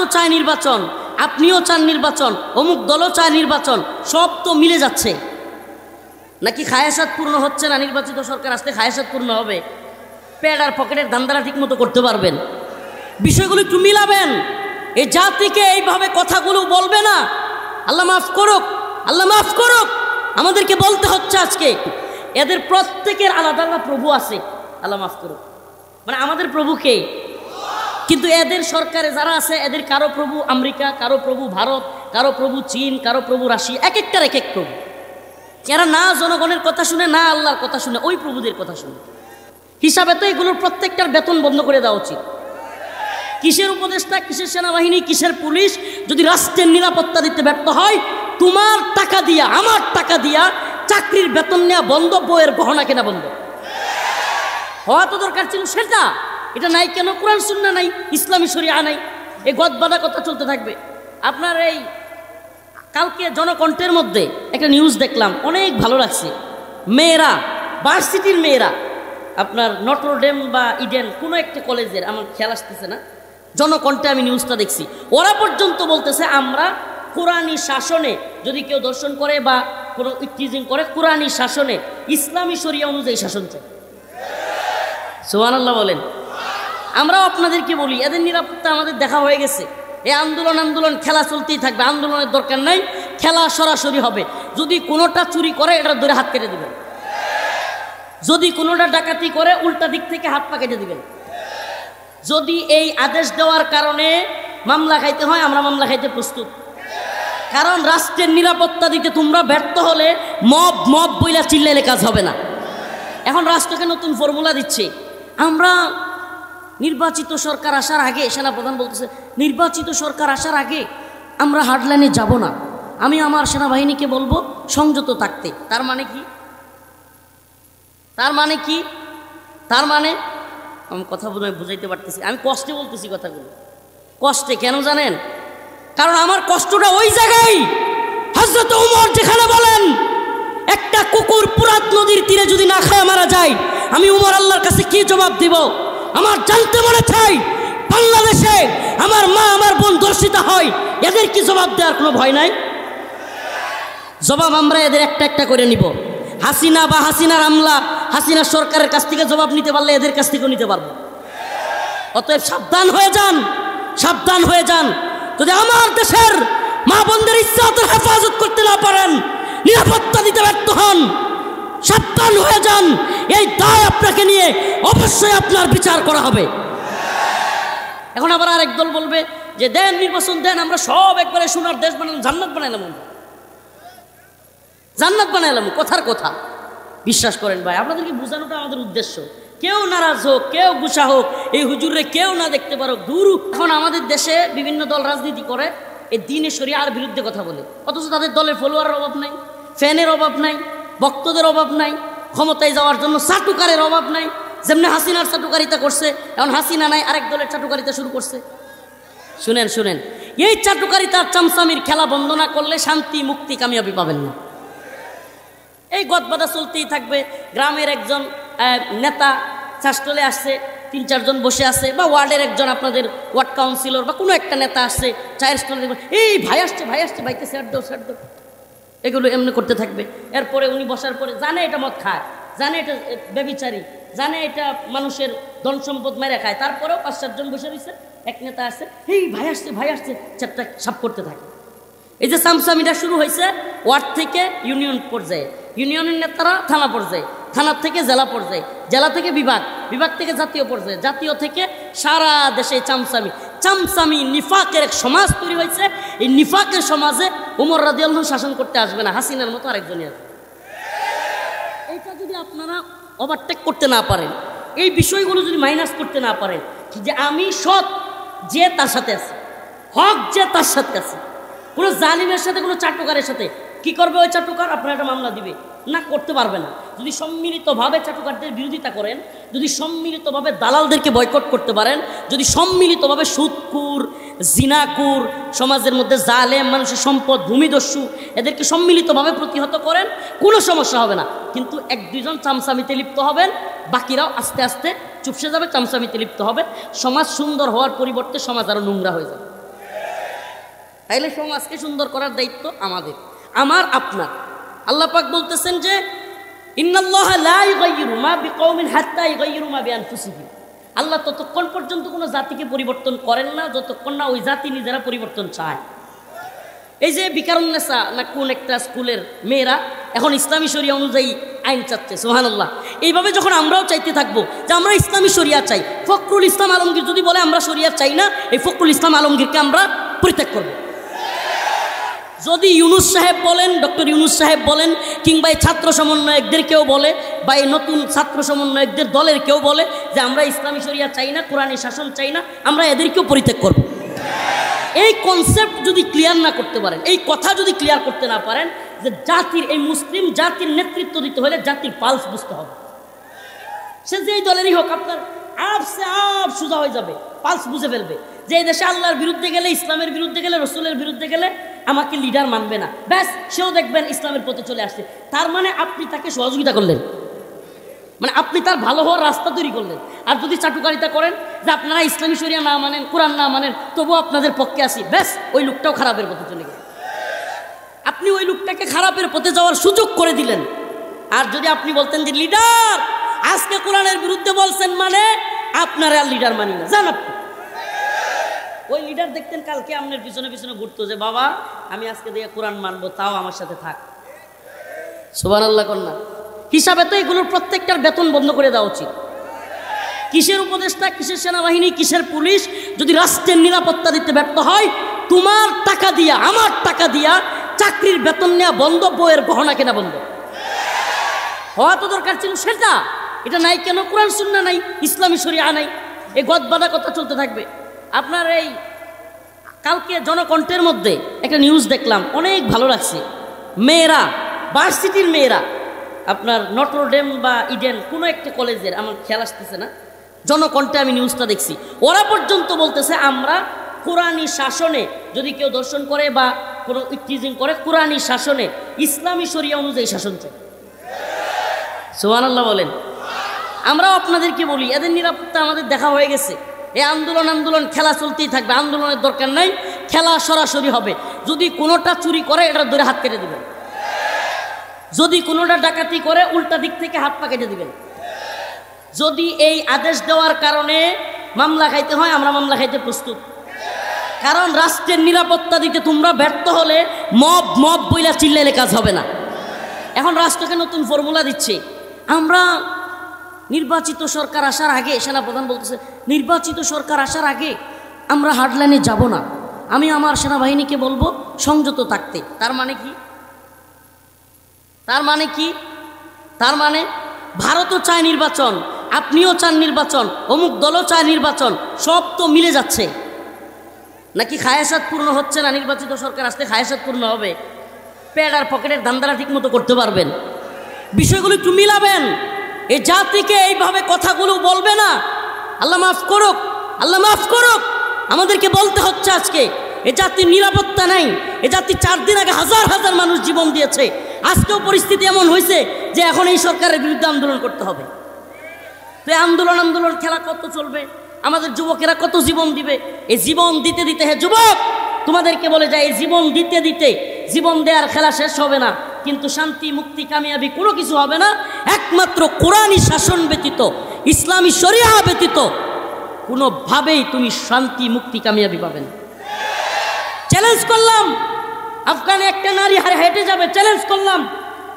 তো চায় নির্বাচন, আপনিও চান নির্বাচন, অমুক দলও চায় নির্বাচন, সব তো মিলে যাচ্ছে। নাকি খায়াসাত পূর্ণ হচ্ছে না? নির্বাচিত সরকার আসলে খায়াসাত পূর্ণ হবে? পেট আর পকেটের ধান্দারা ঠিক মতো করতে পারবেন? বিষয়গুলো একটু মিলাবেন। এই জাতিকে এইভাবে কথাগুলো বলবে না। আল্লাহ মাফ করুক, আল্লাহ মাফ করুক। আমাদেরকে বলতে হচ্ছে আজকে, এদের প্রত্যেকের আলাদা আলাদা প্রভু আছে। আল্লাহ মাফ করুক, মানে আমাদের প্রভু কে? কিন্তু এদের সরকারে যারা আছে, এদের কারো প্রভু আমেরিকা, কারো প্রভু ভারত, কারো প্রভু চীন, কারো প্রভু রাশিয়া, এক একটার এক এক প্রভু। এরা না জনগণের কথা শুনে, না আল্লাহর কথা শুনে, ওই প্রভুদের কথা শুনে। হিসাবে তো এগুলোর প্রত্যেকটার বেতন বন্ধ করে দেওয়া উচিত। কিসের উপদেষ্টা, কিসের সেনাবাহিনী, কিসের পুলিশ যদি রাষ্ট্রের নিরাপত্তা দিতে ব্যর্থ হয়, তোমার টাকা দিয়া, আমার টাকা দিয়া চাকরির বেতন নেওয়া বন্ধ, বইয়ের গহনা কেনা বন্ধ। হওয়া তো দরকার ছিল সেটা। এটা নাই কেন? কোরআন সুন্নাহ নাই, ইসলামী শরিয়া নাই, এই গদবাদা কথা চলতে থাকবে। আপনার এই কালকে জনকণ্ঠের মধ্যে একটা নিউজ দেখলাম, অনেক ভালো লাগছে। মেয়েরা, ভার্সিটির মেয়েরা, আপনার নটরডেম বা ইডেন কোনো একটা কলেজের, আমার খেয়াল আসতেছে না, জনকণ্ঠে আমি নিউজটা দেখছি। ওরা পর্যন্ত বলতেছে আমরা কোরআনী শাসনে যদি কেউ দর্শন করে বা কোনো টিজিং করে, কোরআনী শাসনে ইসলামী শরিয়া অনুযায়ী শাসন চাই। সুবহানাল্লাহ বলেন। আমরাও আপনাদেরকে বলি, এদের নিরাপত্তা আমাদের দেখা হয়ে গেছে। এই আন্দোলন খেলা চলতেই থাকবে, আন্দোলনের দরকার নাই, খেলা সরাসরি হবে। যদি কোনোটা চুরি করে, এটা ধরে হাত কেটে দিবেন। যদি কোনোটা ডাকাতি করে, উল্টা দিক থেকে হাত পা কেটে দিবেন। যদি এই আদেশ দেওয়ার কারণে মামলা খাইতে হয়, আমরা মামলা খাইতে প্রস্তুত। কারণ রাষ্ট্রের নিরাপত্তা দিতে তোমরা ব্যর্থ হলে মব মব বইলা চিল্লাইলে কাজ হবে না। এখন রাষ্ট্রকে নতুন ফর্মুলা দিচ্ছে। আমরা নির্বাচিত সরকার আসার আগে, সেনাপ্রধান বলতেছে নির্বাচিত সরকার আসার আগে আমরা হার্ডলাইনে যাব না। আমি আমার সেনাবাহিনীকে বলবো সংযত থাকতে। তার মানে কি? তার মানে কি? তার মানে আমি কথা বুঝাইতে পারতেছি, আমি কষ্টে বলতেছি কথাগুলো। কষ্টে কেন জানেন? কারণ আমার কষ্টটা ওই জায়গায়, হযরত ওমর যেখানে বলেন একটা কুকুর পুরাত নদীর তীরে যদি না খায় মারা যায়, আমি ওমর আল্লাহর কাছে কি জবাব দিব? আমার জানতে মনে চাই, বাংলাদেশে আমার মা আমার বোন ধর্ষিতা হয়, এদের কি জবাব দেওয়ার কোনো ভয় নাই? জবাব আমরা এদের একটা একটা করে নিব। হাসিনা বা হাসিনার আমলা, হাসিনা সরকারের কাছ থেকে জবাব নিতে পারলে এদের কাছ থেকেও নিতে পারবো। অতএব সাবধান হয়ে যান, সাবধান হয়ে যান। যদি আমার দেশের মা বোনদের ইজ্জতের হেফাজত করতে না পারেন, নিরাপত্তা দিতে ব্যর্থ হন, সাবধান হয়ে যান। এই দায় আপনাকে নিয়ে অবশ্যই আপনার বিচার করা হবে। এখন আবার আরেক দল বলবে যে দেন নির্বাচন দেন, আমরা সব একবারে সোনার দেশ বানালাম, জান্নাত বানাইলাম, জান্নাত বানাইলাম। কথার কথা। বিশ্বাস করেন ভাই, আপনাদেরকে বোঝানোটা আমাদের উদ্দেশ্য। কেউ নারাজ হোক, কেউ গুসা হোক, এই হুজুরে কেউ না দেখতে পারো, দূর। এখন আমাদের দেশে বিভিন্ন দল রাজনীতি করে, এই দ্বীনে শরিয়ার বিরুদ্ধে কথা বলে, অথচ তাদের দলের ফলোয়ারের অভাব নাই, ফ্যানের অভাব নাই, ভক্তদের অভাব নাই, ক্ষমতায় যাওয়ার জন্য চাটুকারের অভাব নাই। যেমনি হাসিনার চাটুকারিতা করছে, এখন হাসিনা নাই, আরেক দলের চাটুকারিতা শুরু করছে। শুনেন শুনেন, এই চাটুকারিতার চামচামির খেলা বন্ধ না করলে শান্তি মুক্তি কামিয়াবি পাবেন না। এই গদবাদা চলতেই থাকবে। গ্রামের একজন নেতা চাষটলে আসছে, 3-4 জন বসে আছে, বা ওয়ার্ডের একজন আপনাদের ওয়ার্ড কাউন্সিলর বা কোনো একটা নেতা আসছে, চায়ের স্টলে দেখবেন এই ভাই আসছে, ভাই আসছে, ভাইকে স্যার দাও, স্যার দাও, এগুলো এমনি করতে থাকবে। এরপরে উনি বসার পরে জানে এটা মদ খায়, জানে এটা ব্যভিচারী, জানে এটা মানুষের ধন সম্পদ মেরে খায়, তারপরেও 5-7 জন বসে রয়েছে। এক নেতা আসছে, এই ভাই আসছে, ভাই আসছে, চ্যাপটা সাপ করতে থাকে। এই যে চামচামিটা শুরু হয়েছে ওয়ার্ড থেকে ইউনিয়ন পর্যায়ে, ইউনিয়নের নেতারা থানা পর্যায়ে, থানার থেকে জেলা পর্যায়ে, জেলা থেকে বিভাগ, বিভাগ থেকে জাতীয় পর্যায়ে, জাতীয় থেকে সারা দেশে চামচামি চামচামি নিফাকের এক সমাজ তৈরি হয়েছে। এই নিফাকের সমাজে ওমর রাদিয়াল্লাহু শাসন করতে আসবে না, হাসিনার মতো আরেকজনই আসবে। এইটা যদি আপনারা ওভারটেক করতে না পারেন, এই বিষয়গুলো যদি মাইনাস করতে না পারেন, যে আমি সৎ যে তার সাথে আছে, হক যে তার সাথে আছে, কোনো জালিমের সাথে, কোনো চাটুকারের সাথে কি করবে ওই চাটুকার? আপনার একটা মামলা দিবে না, করতে পারবে না। যদি সম্মিলিতভাবে চাটুকারদের বিরোধিতা করেন, যদি সম্মিলিতভাবে দালালদেরকে বয়কট করতে পারেন, যদি সম্মিলিতভাবে সুদকুর, জিনাকুর, সমাজের মধ্যে জালেম, মানুষের সম্পদ ভূমিদস্যু, এদেরকে সম্মিলিতভাবে প্রতিহত করেন, কোনো সমস্যা হবে না। কিন্তু 1-2 জন চামচামিতে লিপ্ত হবেন, বাকিরাও আস্তে আস্তে চুপসে যাবে, চামচামিতে লিপ্ত হবে। সমাজ সুন্দর হওয়ার পরিবর্তে সমাজ আরও নোংরা হয়ে যাবে। তাইলে সমাজকে সুন্দর করার দায়িত্ব আমাদের, আমার আপনার। আল্লাহ পাক বলতেছেন যে ইন্নাল্লাহা লা ইউগাইয়িরু মা বিকওমিন হাত্তা ইউগাইয়িরু মা বিআনফুসিহিম। আল্লাহ ততক্ষণ পর্যন্ত কোনো জাতিকে পরিবর্তন করেন না যতক্ষণ না ওই জাতি নিজেরা পরিবর্তন চায়। এই যে বিকারুন্নেসা না কোন একটা স্কুলের মেয়েরা এখন ইসলামী শরিয়া অনুযায়ী আইন চাচ্ছে, সুবহানাল্লাহ। এইভাবে যখন আমরাও চাইতে থাকবো যে আমরা ইসলামী শরিয়া চাই, ফখরুল ইসলাম আলমগীর যদি বলে আমরা শরিয়া চাই না, এই ফখরুল ইসলাম আলমগীরকে আমরা পরিত্যাগ করব। যদি ইউনুস সাহেব বলেন, ডক্টর ইউনুস সাহেব বলেন, কিংবা এই ছাত্র সমন্বয়কদের কেউ বলে, বা এই নতুন ছাত্র সমন্বয়কদের দলের কেউ বলে যে আমরা ইসলামী শরিয়া চাই না, কোরআনী শাসন চাই না, আমরা এদেরকেও পরিত্যাগ করব। এই কনসেপ্ট যদি ক্লিয়ার না করতে পারেন, এই কথা যদি ক্লিয়ার করতে না পারেন যে জাতির, এই মুসলিম জাতির নেতৃত্ব দিতে হলে জাতির পালস বুঝতে হবে। সে যেই দলেরই হোক, আপনার আপ সে আপ সোজা হয়ে যাবে, পালস বুঝে ফেলবে যে এই দেশে আল্লাহর বিরুদ্ধে গেলে, ইসলামের বিরুদ্ধে গেলে, রসুলের বিরুদ্ধে গেলে আমাকে লিডার মানবে না, ব্যাস সেও দেখবেন ইসলামের পথে চলে আসছে। তার মানে আপনি তাকে সহযোগিতা করলেন, মানে আপনি তার ভালো হওয়ার রাস্তা তৈরি করলেন। আর যদি চাটুকারিতা করেন যে আপনারা ইসলামী শরিয়া না মানেন, কোরআন না মানেন, তবুও আপনাদের পক্ষে আসি, ব্যাস ওই লোকটাও খারাপের পথে চলে গেল। আপনি ওই লোকটাকে খারাপের পথে যাওয়ার সুযোগ করে দিলেন। আর যদি আপনি বলতেন যে লিডার আজকে কোরআনের বিরুদ্ধে বলছেন, মানে আপনারা আর লিডার মানি না, জান আপনি, ওই লিডার দেখতেন কালকে আপনার পিছনে পিছনে ঘুরতো যে বাবা আমি আজকে দিয়ে কোরআন মানবো, তাও আমার সাথে থাক। সুবহানাল্লাহ কন্যা হিসাবে তো এগুলোর প্রত্যেকটার বেতন বন্ধ করে দেওয়া উচিত। কিসের উপদেষ্টা, কিসের সেনাবাহিনী, কিসের পুলিশ যদি রাষ্ট্রের নিরাপত্তা দিতে ব্যর্থ হয়, তোমার টাকা দিয়া, আমার টাকা দিয়া চাকরির বেতন নেওয়া বন্ধ, বইয়ের গহনা কেনা বন্ধ। হওয়া তো দরকার ছিল সেটা, এটা নাই কেন? কোরআন সুন্নাহ নাই, ইসলামী শরিয়া নাই, এই গদবাদা কথা চলতে থাকবে। আপনার এই কালকে জনকণ্ঠের মধ্যে একটা নিউজ দেখলাম, অনেক ভালো লাগছে। মেয়েরা, ভার্সিটির মেয়েরা, আপনার নটরডেম বা ইডেন কোনো একটা কলেজের, আমার খেয়াল আসতেছে না, জনকণ্ঠে আমি নিউজটা দেখছি, ওরা পর্যন্ত বলতেছে আমরা কোরআনী শাসনে যদি কেউ দর্শন করে বা কোনো টিজিং করে, কোরআনী শাসনে ইসলামী শরিয়া অনুযায়ী শাসন চাই। সুবহানাল্লাহ বলেন। আমরাও আপনাদেরকে বলি, এদের নিরাপত্তা আমাদের দেখা হয়ে গেছে। এই আন্দোলন খেলা চলতেই থাকবে, আন্দোলনের দরকার নাই, খেলা সরাসরি হবে। যদি কোনোটা চুরি করে এটা ধরে হাত কেটে দিবেন, যদি কোনোটা ডাকাতি করে উল্টা দিক থেকে হাত পা কেটে দিবেন। যদি এই আদেশ দেওয়ার কারণে মামলা খাইতে হয়, আমরা মামলা খাইতে প্রস্তুত। কারণ রাষ্ট্রের নিরাপত্তা দিতে তোমরা ব্যর্থ হলে মব মব বইলা চিল্লাইলে কাজ হবে না। এখন রাষ্ট্রকে নতুন ফর্মুলা দিচ্ছে, আমরা নির্বাচিত সরকার আসার আগে, সেনাপ্রধান বলতেছে নির্বাচিত সরকার আসার আগে আমরা হার্ডলাইনে যাব না, আমি আমার সেনাবাহিনীকে বলবো সংযত থাকতে। তার মানে কি? তার মানে কি? তার মানে ভারতও চায় নির্বাচন, আপনিও চান নির্বাচন, অমুক দলও চায় নির্বাচন, সব তো মিলে যাচ্ছে। নাকি খায়াসাত পূর্ণ হচ্ছে না? নির্বাচিত সরকার আসলে খায়াসাত পূর্ণ হবে, পেট আর পকেটের ধান্দারা ঠিক মতো করতে পারবেন। বিষয়গুলো একটু মিলাবেন। এই জাতিকে এইভাবে কথাগুলো বলবে না। আল্লাহ মাফ করুক, আল্লাহ মাফ করুক, আমাদেরকে বলতে হচ্ছে আজকে এ জাতির নিরাপত্তা নাই। এ জাতি 4 দিন আগে হাজার হাজার মানুষ জীবন দিয়েছে, আজকেও পরিস্থিতি এমন হয়েছে যে এখন এই সরকারের বিরুদ্ধে আন্দোলন করতে হবে। তো এই আন্দোলন খেলা কত চলবে? আমাদের যুবকেরা কত জীবন দিবে? এই জীবন দিতে দিতে, হে যুবক তোমাদেরকে বলে যায়, এই জীবন দিতে দিতে জীবন দেওয়ার খেলা শেষ হবে না, কিন্তু শান্তি মুক্তি কামিয়াবি কোনো কিছু হবে না একমাত্র কোরআনী শাসন ব্যতীত, ইসলামী শরিয়া ব্যতীত কোনোভাবেই তুমি শান্তি মুক্তি কামিয়াবি পাবে না। চ্যালেঞ্জ করলাম, আফগানে একটা নারী হেঁটে যাবে, চ্যালেঞ্জ করলাম,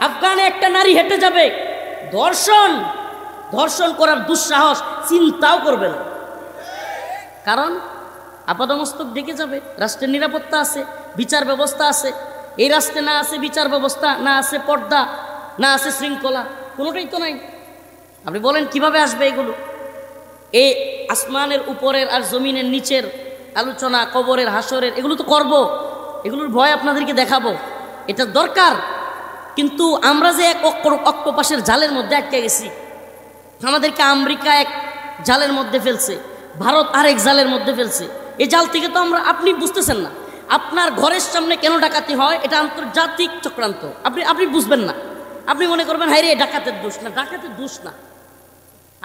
আফগানে একটা নারী হেঁটে যাবে, ধর্ষণ করার দুঃসাহস চিন্তাও করবে না। কারণ আপাদমস্তক ডেকে যাবে, রাষ্ট্রের নিরাপত্তা আছে, বিচার ব্যবস্থা আছে। এই রাষ্ট্রে না আছে বিচার ব্যবস্থা, না আছে পর্দা, না আছে শৃঙ্খলা, কোনোটাই তো নাই। আপনি বলেন কিভাবে আসবে এগুলো? এই আসমানের উপরের আর জমিনের নিচের আলোচনা, কবরের, হাসরের, এগুলো তো করব, এগুলোর ভয় আপনাদেরকে দেখাবো, এটা দরকার। কিন্তু আমরা যে এক অক্টোপাসের জালের মধ্যে আটকে গেছি, আমাদেরকে আমেরিকা এক জালের মধ্যে ফেলছে, ভারত আরেক জালের মধ্যে ফেলছে। এই জাল থেকে তো আপনি বুঝতেছেন না। আপনার ঘরের সামনে কেন ডাকাতি হয়, এটা আন্তর্জাতিক চক্রান্ত, আপনি বুঝবেন না। আপনি মনে করবেন হাই রে ডাকাতের দোষ, না, ডাকাতের দোষ না।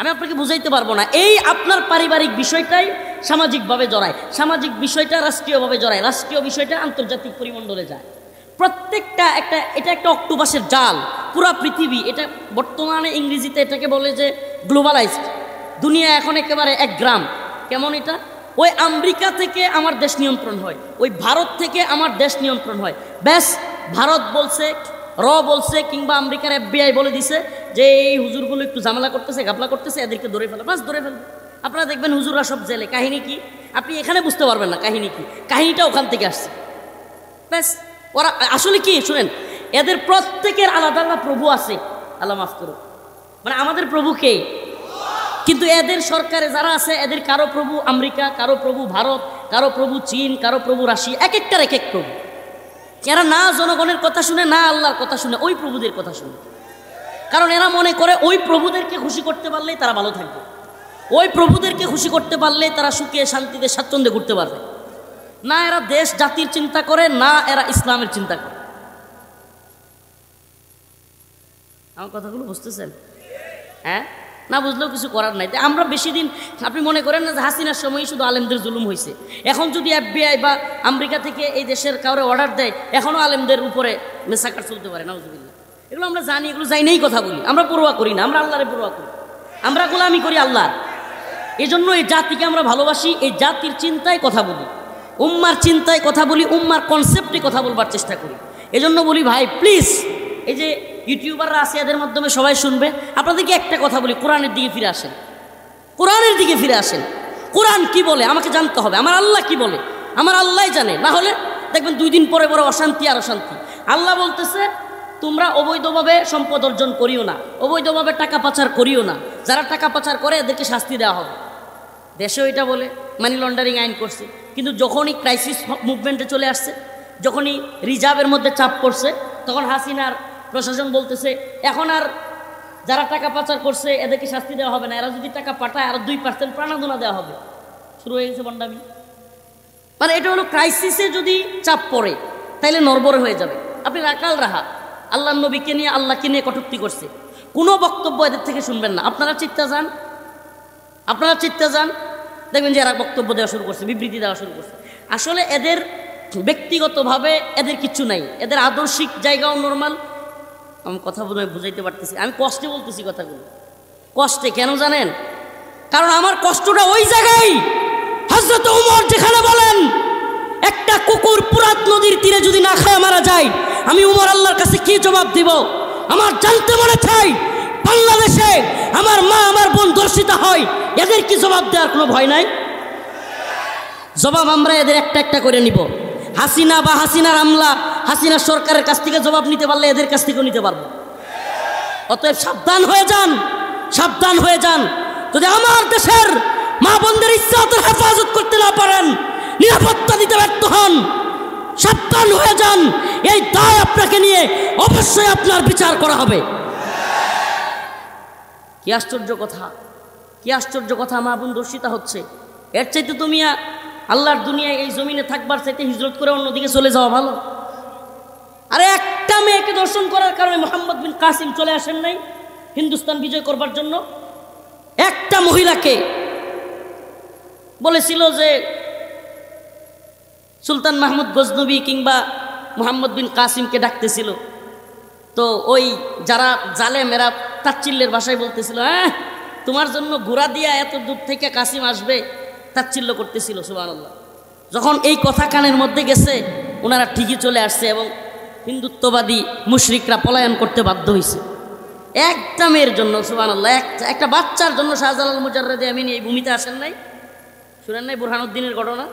আমি আপনাকে বুঝাইতে পারবো না। এই আপনার পারিবারিক বিষয়টাই সামাজিকভাবে জড়ায়, সামাজিক বিষয়টা রাষ্ট্রীয়ভাবে জড়ায়, রাষ্ট্রীয় বিষয়টা আন্তর্জাতিক পরিমণ্ডলে যায়। প্রত্যেকটা এটা একটা অক্টোপাসের জাল। পুরা পৃথিবী, এটা বর্তমানে ইংরেজিতে এটাকে বলে যে গ্লোবালাইজড দুনিয়া। এখন একেবারে এক গ্রাম। কেমন এটা? ওই আমেরিকা থেকে আমার দেশ নিয়ন্ত্রণ হয়, ওই ভারত থেকে আমার দেশ নিয়ন্ত্রণ হয়। ব্যাস, ভারত বলছে, বলছে, কিংবা আমেরিকার FBI বলে দিছে যে এই হুজুরগুলো একটু ঝামেলা করতেছে, গাপলা করতেছে, এদেরকে ধরে ফেলে। বাস, ধরে ফেলবে। আপনারা দেখবেন হুজুররা সব জেলে। কাহিনী কি? আপনি এখানে বুঝতে পারবেন না কাহিনী কি। কাহিনীটা ওখান থেকে আসছে। ব্যাস, ওরা আসলে কি শুনেন, এদের প্রত্যেকের আলাদা আলাদা প্রভু আছে। আল্লাহ মাফ করুন, মানে আমাদের প্রভু কে? কিন্তু এদের সরকারে যারা আছে, এদের কারো প্রভু আমেরিকা, কারো প্রভু ভারত, কারো প্রভু চীন, কারো প্রভু রাশিয়া। এক একটার এক এক প্রভু। এরা না জনগণের কথা শুনে, না আল্লাহর কথা শুনে, ওই প্রভুদের কথা শুনে। কারণ এরা মনে করে ওই প্রভুদেরকে খুশি করতে পারলেই তারা ভালো থাকবে, ওই প্রভুদেরকে খুশি করতে পারলে তারা সুখে শান্তিতে স্বাচ্ছন্দ্যে ঘুরতে পারবে। না এরা দেশ জাতির চিন্তা করে, না এরা ইসলামের চিন্তা করে। আমার কথাগুলো বুঝতেছেন? হ্যাঁ, না বুঝলেও কিছু করার নাই। আমরা বেশি দিন, আপনি মনে করেন না যে হাসিনার সময়ই শুধু আলেমদের জুলুম হয়েছে। এখন যদি FBI বা আমেরিকা থেকে এই দেশের কাউরে অর্ডার দেয়, এখনও আলেমদের উপরে মেসাকার চলতে পারে। নাউজুবিল্লাহ। এগুলো আমরা জানি, এগুলো যাই নেই কথা বলি। আমরা পরোয়া করি না, আমরা আল্লাহরে পরোয়া করি, আমরা গোলামি করি আল্লাহর। এই জন্য এই জাতিকে আমরা ভালোবাসি, এই জাতির চিন্তায় কথা বলি, উম্মার চিন্তায় কথা বলি, উম্মার কনসেপ্টে কথা বলবার চেষ্টা করি। এজন্য বলি ভাই প্লিজ, এই যে ইউটিউবাররা আছে এদের মাধ্যমে সবাই শুনবে, আপনাদেরকে একটা কথা বলি, কোরআনের দিকে ফিরে আসেন, কোরআনের দিকে ফিরে আসেন। কোরআন কি বলে আমাকে জানতে হবে, আমার আল্লাহ কি বলে আমার আল্লাহ জানে। না হলে দেখবেন 2 দিন পরে পরে অশান্তি আর অশান্তি। আল্লাহ বলতেছে তোমরা অবৈধভাবে সম্পদ অর্জন করিও না, অবৈধভাবে টাকা পাচার করিও না, যারা টাকা পাচার করে এদেরকে শাস্তি দেওয়া হবে। দেশেও এটা বলে মানি লন্ডারিং আইন করছে, কিন্তু যখনই ক্রাইসিস মুভমেন্টে চলে আসছে, যখনই রিজার্ভের মধ্যে চাপ পড়ছে, তখন হাসিনার প্রশাসন বলতেছে এখন আর যারা টাকা পাচার করছে এদেরকে শাস্তি দেওয়া হবে না, এরা যদি টাকা পাঠায় আর 2% প্রাণদণ্ড দেওয়া হবে। শুরু হয়ে গেছে বন্ডামি। মানে এটা হলো ক্রাইসিসে যদি চাপ পড়ে তাইলে নড়বড়ে হয়ে যাবে। আপনি রাকাল রাহা আল্লাহ নবীকে নিয়ে, আল্লাহকে নিয়ে কটূক্তি করছে, কোনো বক্তব্য এদের থেকে শুনবেন না। আপনারা চিত্তা যান, আপনারা চিত্তা যান, দেখবেন যে এরা বক্তব্য দেওয়া শুরু করছে, বিবৃতি দেওয়া শুরু করছে। আসলে এদের ব্যক্তিগতভাবে এদের কিচ্ছু নাই, এদের আদর্শিক জায়গাও নর্মাল। আমি কথা বুঝাইতে পারতেছি, আমি কষ্টে বলতেছি কথাগুলো, কষ্টে। কেন জানেন? কারণ আমার কষ্টটা ওই জায়গায়, হযরত ওমর যেখানে বলেন একটা কুকুর পুরাত নদীর তীরে যদি না খায় মারা যায়, আমি ওমর আল্লাহর কাছে কি জবাব দিব? আমার জানতে মনে চাই, বাংলাদেশে আমার মা আমার বোন ধর্ষিতা হয়, এদের কি জবাব দেওয়ার কোনো ভয় নাই? জবাব আমরা এদের একটা একটা করে নিব। হাসিনা বা হাসিনার আমলা, হাসিনার সরকারের কাছ থেকে জবাব নিতে পারলে এদের কাছ থেকেও নিতে পারবো। অতএব সাবধান হয়ে যান, সাবধান হয়ে যান। যদি আমার দেশের মা বোনদের ইজ্জতের হেফাজত করতে না পারেন, নিরাপত্তা দিতে ব্যর্থ হন, সাবধান হয়ে যান। এই দায় আপনাকে নিয়ে অবশ্যই আপনার বিচার করা হবে। কি আশ্চর্য কথা, কি আশ্চর্য কথা, মা বোন দর্শিতা হচ্ছে। এর চাইতে তুমি আল্লাহর দুনিয়ায় এই জমিনে থাকবার চাইতে হিজরত করে অন্যদিকে চলে যাওয়া ভালো। আরে একটা মেয়েকে দর্শন করার কারণে মোহাম্মদ বিন কাসিম চলে আসেন নাই হিন্দুস্তান বিজয় করবার জন্য? একটা মহিলাকে বলেছিল যে সুলতান মাহমুদ গজনবী কিংবা মোহাম্মদ বিন কাসিমকে ডাকতেছিল, তো ওই যারা জালেম এরা তাচ্ছিল্যের ভাষায় বলতেছিল, হ্যাঁ তোমার জন্য ঘোড়া দিয়া এত দূর থেকে কাসিম আসবে, তাচ্ছিল্য করতেছিল। সুবহানাল্লাহ। যখন এই কথা কানের মধ্যে গেছে, ওনারা ঠিকই চলে আসছে এবং হিন্দুত্ববাদী মুশরিকরা পলায়ন করতে বাধ্য হয়েছে একটা মেয়ের জন্য। সুবহানাল্লাহ। একটা বাচ্চার জন্য শাহজালাল মুজাররদে আমিনী এই ভূমিতে আসেন নাই? শুনেন নাই বুরহানুদ্দিনের ঘটনা?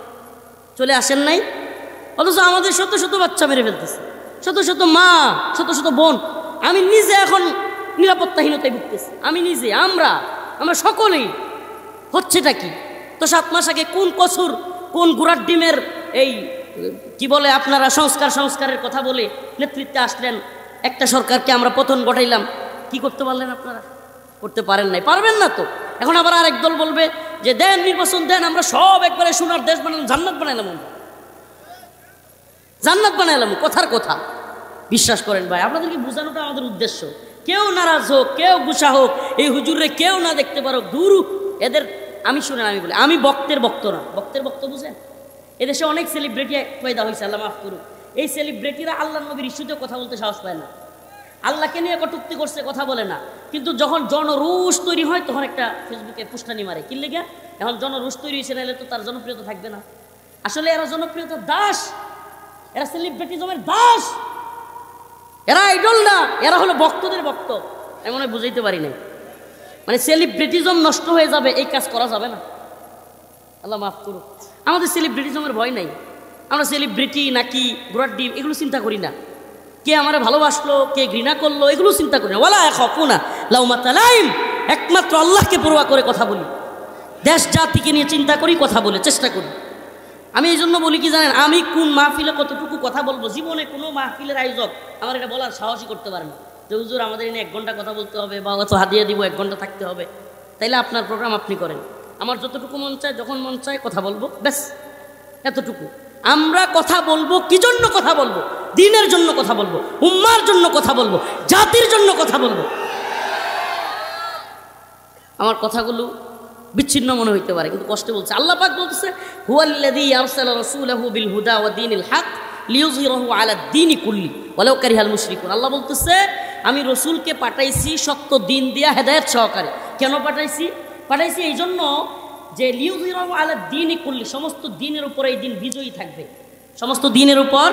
চলে আসেন নাই? অথচ আমাদের শত শত বাচ্চা মেরে ফেলতেছে, শত শত মা, শত শত বোন। আমি নিজে এখন নিরাপত্তাহীনতায় ভুগতেছি, আমি নিজে, আমরা সকলেই। হচ্ছেটা কি? তো 7 মাস আগে কোন কসুর, কোন গুড়ার ডিমের এই কি বলে আপনারা সংস্কারের কথা বলে নেতৃত্বে আসলেন, একটা সরকারকে আমরা পতন ঘটাইলাম। কি করতে পারলেন আপনারা? করতে পারেন নাই, পারবেন না তো। এখন আবার আরেক দল বলবে যে দেন নির্বাচন দেন, আমরা সব একবারে সোনার দেশ বানালাম, জান্নাত বানাইলাম, জান্নাত বানাইলাম। কথার কথা। বিশ্বাস করেন ভাই, আপনাদেরকে বোঝানোটা আমাদের উদ্দেশ্য। কেউ নারাজ হোক, কেউ গুসা হোক, এই হুজুরে কেউ না দেখতে পারো, দূর এদের। আমি শুনেন, আমি বলি, আমি বক্তের বক্ত না। বক্তের বক্ত বুঝেন? এদেশে অনেক সেলিব্রিটি পয়দা হয়েছে, আল্লাহ মাফ করুক। এই সেলিব্রিটিরা আল্লাহ নবীর ইস্যুতে কথা বলতে সাহস পায় না, আল্লাহকে নিয়ে কটূক্তি করছে, কথা বলে না। কিন্তু যখন জনরোষ তৈরি হয় তখন একটা ফেসবুকে পুষ্টানি মারে। কি লেগে? এখন জনরোষ তৈরি হয়েছে, নাহলে তো তার জনপ্রিয়তা থাকবে না। আসলে এরা জনপ্রিয়তার দাস, এরা সেলিব্রিটিজমের দাস, এরা আইডল না, এরা হলো ভক্তদের ভক্ত। আমি মনে হয় বুঝাইতে পারি নাই। মানে সেলিব্রিটিজম নষ্ট হয়ে যাবে, এই কাজ করা যাবে না, আল্লাহ মাফ করুক। আমাদের সেলিব্রিটিজমের ভয় নাই। আমরা সেলিব্রিটি নাকি ঘোড়ার ডিম এগুলো চিন্তা করি না। কে আমারে ভালোবাসলো, কে ঘৃণা করলো, এগুলো চিন্তা করি না। ওয়ালা খাফুনা লাউমাতা লাইম, একমাত্র আল্লাহকে পরোয়া করে কথা বলি, দেশ জাতিকে নিয়ে চিন্তা করি, কথা বলে চেষ্টা করি। আমি এই জন্য বলি কি জানেন, আমি কোন মাহফিলে কতটুকু কথা বলবো, জীবনে কোনো মাহফিলের আয়োজক আমার এটা বলার সাহসই করতে পারে না যে হুজুর আমাদের এনে 1 ঘন্টা কথা বলতে হবে বা অত হাদিয়া দিব 1 ঘন্টা থাকতে হবে। তাইলে আপনার প্রোগ্রাম আপনি করেন, আমার যতটুকু মন চায় যখন মন চায় কথা বলবো, ব্যাস এতটুকু। আমরা কথা বলবো কি জন্য কথা বলবো? দ্বীনের জন্য কথা বলবো, উম্মার জন্য কথা বলবো, জাতির জন্য কথা বলবো। আমার কথাগুলো বিচ্ছিন্ন মনে হইতে পারে, কিন্তু কষ্টে বলছে। আল্লাহ পাক বলতেছে, হুয়াল্লাযী আরসালা রাসূলাহু বিল হুদা ওয়া দীনিল হক লিইয়ুযহিরাহু আলা দ্বীনি কুল্লি ওয়ালাউ কারিহাল মুশরিকুন। আল্লাহ বলতেছে, আমি রসুলকে পাঠাইছি সত্য দিন দিয়া, হেদায়েত সহকারে। কেন পাঠাইছি? পাঠাইছি এই জন্য যে লিইয়ুযহিরাহু আলা দ্বীনি কুল্লি, সমস্ত দিনের উপর এই দিন বিজয়ী থাকবে। সমস্ত দিনের উপর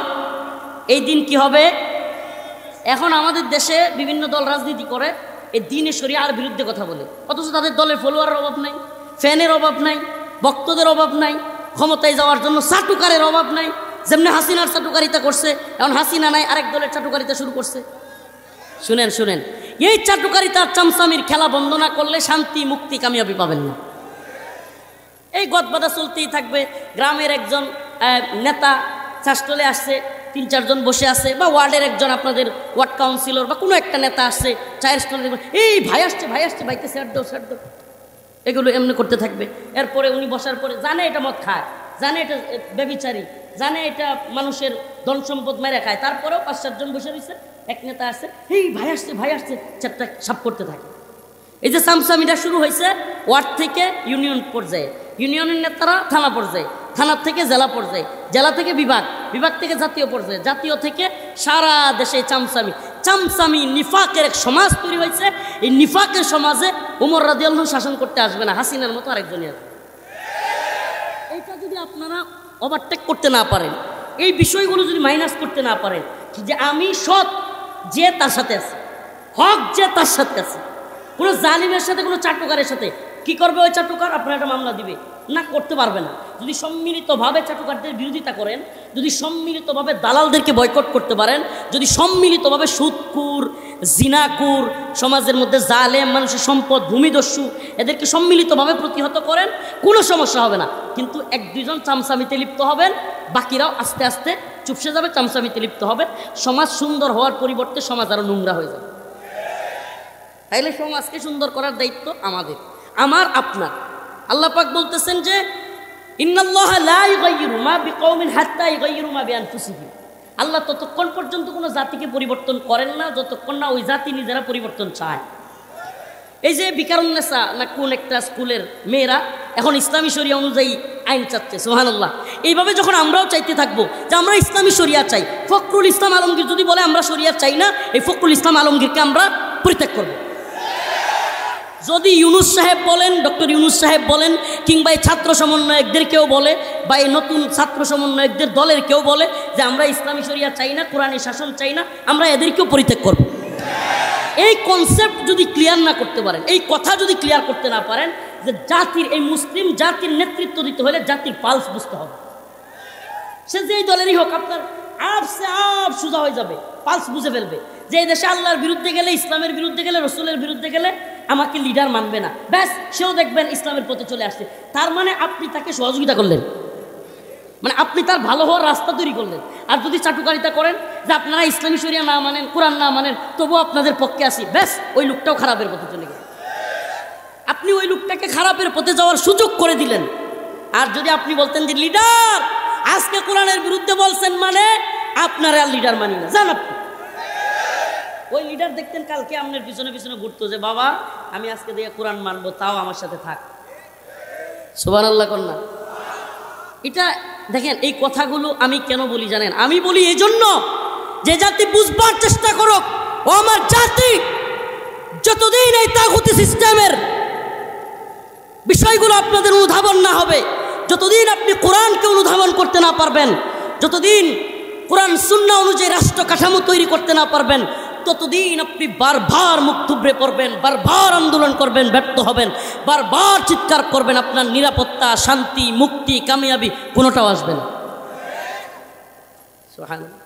এই দিন কি হবে? এখন আমাদের দেশে বিভিন্ন দল রাজনীতি করে, এই দ্বীনে শরিয়ার বিরুদ্ধে কথা বলে, অথচ তাদের দলের ফলোয়ারের অভাব নাই, ফ্যানের অভাব নাই, ভক্তদের অভাব নাই, ক্ষমতায় যাওয়ার জন্য চাটুকারের অভাব নাই। যেমনি হাসিনার চাটুকারিতা করছে, এখন হাসিনা নাই, আরেক দলের চাটুকারিতা শুরু করছে। শুনেন শুনেন, এই চাটুকারিতার চামচামির খেলা বন্ধ না করলে শান্তি মুক্তি কামিয়াবি পাবেন না। এই গদবাদা চলতেই থাকবে। গ্রামের একজন নেতা চাষটলে আসছে, 3-4 জন বসে আছে, বা ওয়ার্ডের একজন আপনাদের ওয়ার্ড কাউন্সিলর বা কোনো একটা নেতা আসছে, চায়ের স্টলে দেখবেন এই ভাই আসছে, ভাই আসছে, ভাইকে স্যার দাও, স্যার দাও, এগুলো এমনি করতে থাকবে। এরপরে উনি বসার পরে জানে এটা মদ খায়, জানে এটা ব্যভিচারী, জানে এটা মানুষের ধন সম্পদ মেরে খায়, তারপরেও 5-7 জন বসে রয়েছে। এক নেতা আসছে, এই ভাই আসছে, ভাই আসছে, চ্যাপটা সাপ করতে থাকে। এই যে চামচামিটা শুরু হয়েছে ওয়ার্ড থেকে ইউনিয়ন পর্যায়ে, ইউনিয়নের নেতারা থানা পর্যায়ে, থানার থেকে জেলা পর্যায়ে, জেলা থেকে বিভাগ, বিভাগ থেকে জাতীয় পর্যায়ে, জাতীয় থেকে সারা দেশে চামচামি। চামচামি নিফাকের এক সমাজ তৈরি হয়েছে। এই নিফাকের সমাজে ওমর রাদিয়াল্লাহু শাসন করতে আসবে না, হাসিনার মতো আরেকজনই আসবে। এইটা যদি আপনারা ওভারটেক করতে না পারেন, এই বিষয়গুলো যদি মাইনাস করতে না পারেন, যে আমি সৎ যে তার সাথে আছে, হক যে তার সাথে আছে, কোনো জালিমের সাথে, কোনো চাটুকারের সাথে কি করবে? ওই চাটুকার আপনার একটা মামলা দিবে না, করতে পারবে না। যদি সম্মিলিতভাবে চাটুকারদের বিরোধিতা করেন, যদি সম্মিলিতভাবে দালালদেরকে বয়কট করতে পারেন, যদি সম্মিলিতভাবে সুদকুর, জিনাকুর, সমাজের মধ্যে জালেম, মানুষের সম্পদ ভূমিদস্যু, এদেরকে সম্মিলিতভাবে প্রতিহত করেন, কোনো সমস্যা হবে না। কিন্তু 1-2 জন চামচামিতে লিপ্ত হবেন, বাকিরাও আস্তে আস্তে চুপসে যাবে, চামচামিতে লিপ্ত হবে। সমাজ সুন্দর হওয়ার পরিবর্তে সমাজ আরও নোংরা হয়ে যাবে। তাইলে সমাজকে সুন্দর করার দায়িত্ব আমাদের, আমার, আপনার। আল্লাহ পাক বলতেছেন যে ইন্নাল্লাহা লা ইউগাইয়িরু মা বিকওমিন হাত্তা ইউগাইয়িরু মা বিআনফুসিহিম। আল্লাহ ততক্ষণ পর্যন্ত কোনো জাতিকে পরিবর্তন করেন না যতক্ষণ না ওই জাতি নিজেরা পরিবর্তন চায়। এই যে বিকারুন্নেসা না কোন একটা স্কুলের মেয়েরা এখন ইসলামী শরিয়া অনুযায়ী আইন চাচ্ছে, সুবহানাল্লাহ। এইভাবে যখন আমরাও চাইতে থাকবো যে আমরা ইসলামী শরিয়া চাই, ফখরুল ইসলাম আলমগীর যদি বলে আমরা শরিয়া চাই না, এই ফখরুল ইসলাম আলমগীরকে আমরা পরিত্যাগ করবো। যদি ইউনুস সাহেব বলেন, ডক্টর ইউনুস সাহেব বলেন, কিংবা এই ছাত্র সমন্বয়কদের কেউ বলে, বা এই নতুন ছাত্র সমন্বয়কদের দলের কেউ বলে যে আমরা ইসলামী শরিয়া চাই না, কোরআনী শাসন চাই না, আমরা এদেরকেও পরিত্যাগ করব। এই কনসেপ্ট যদি ক্লিয়ার না করতে পারেন, এই কথা যদি ক্লিয়ার করতে না পারেন, যে জাতির, এই মুসলিম জাতির নেতৃত্ব দিতে হলে জাতির পালস বুঝতে হবে। সে যেই দলেরই হোক, আপনার আপ সে আপ সোজা হয়ে যাবে, পালস বুঝে ফেলবে যে এই দেশে আল্লাহর বিরুদ্ধে গেলে, ইসলামের বিরুদ্ধে গেলে, রসুলের বিরুদ্ধে গেলে আমাকে লিডার মানবে না, ব্যাস সেও দেখবেন ইসলামের পথে চলে আসছে। তার মানে আপনি তাকে সহযোগিতা করলেন, মানে আপনি তার ভালো হওয়ার রাস্তা তৈরি করলেন। আর যদি চাটুকারিতা করেন যে আপনারা ইসলামী শরিয়া না মানেন, কোরআন না মানেন, তবুও আপনাদের পক্ষে আসি, ব্যাস ওই লোকটাও খারাপের পথে চলে গেল। আপনি ওই লোকটাকে খারাপের পথে যাওয়ার সুযোগ করে দিলেন। আর যদি আপনি বলতেন যে লিডার আজকে কোরআনের বিরুদ্ধে বলছেন, মানে আপনারা আর লিডার মানি না, জান আপনি ওই লিডার দেখতেন কালকে আপনার পিছনে পিছনে ঘুরতো যে বাবা আমি আজকে দিয়ে কোরআন মানবো, তাও আমার সাথে থাক। সুবহানাল্লাহ কন্যা। এটা দেখেন, এই কথাগুলো আমি কেন বলি জানেন? আমি বলি এই জন্য যে জাতি বুঝবার চেষ্টা করুক, ও আমার জাতি, যতদিন এই তাগুতি সিস্টেমের বিষয়গুলো আপনাদের অনুধাবন না হবে, যতদিন আপনি কোরআনকে অনুধাবন করতে না পারবেন, যতদিন কোরআন সুন্নাহ অনুযায়ী রাষ্ট্র কাঠামো তৈরি করতে না পারবেন, ততদিন আপনি বারবার মুখ থুবড়ে পড়বেন, বারবার আন্দোলন করবেন, ব্যর্থ হবেন, বারবার চিৎকার করবেন, আপনার নিরাপত্তা, শান্তি, মুক্তি, কামিয়াবি কোনোটাও আসবে না। সুবহানাল্লাহ।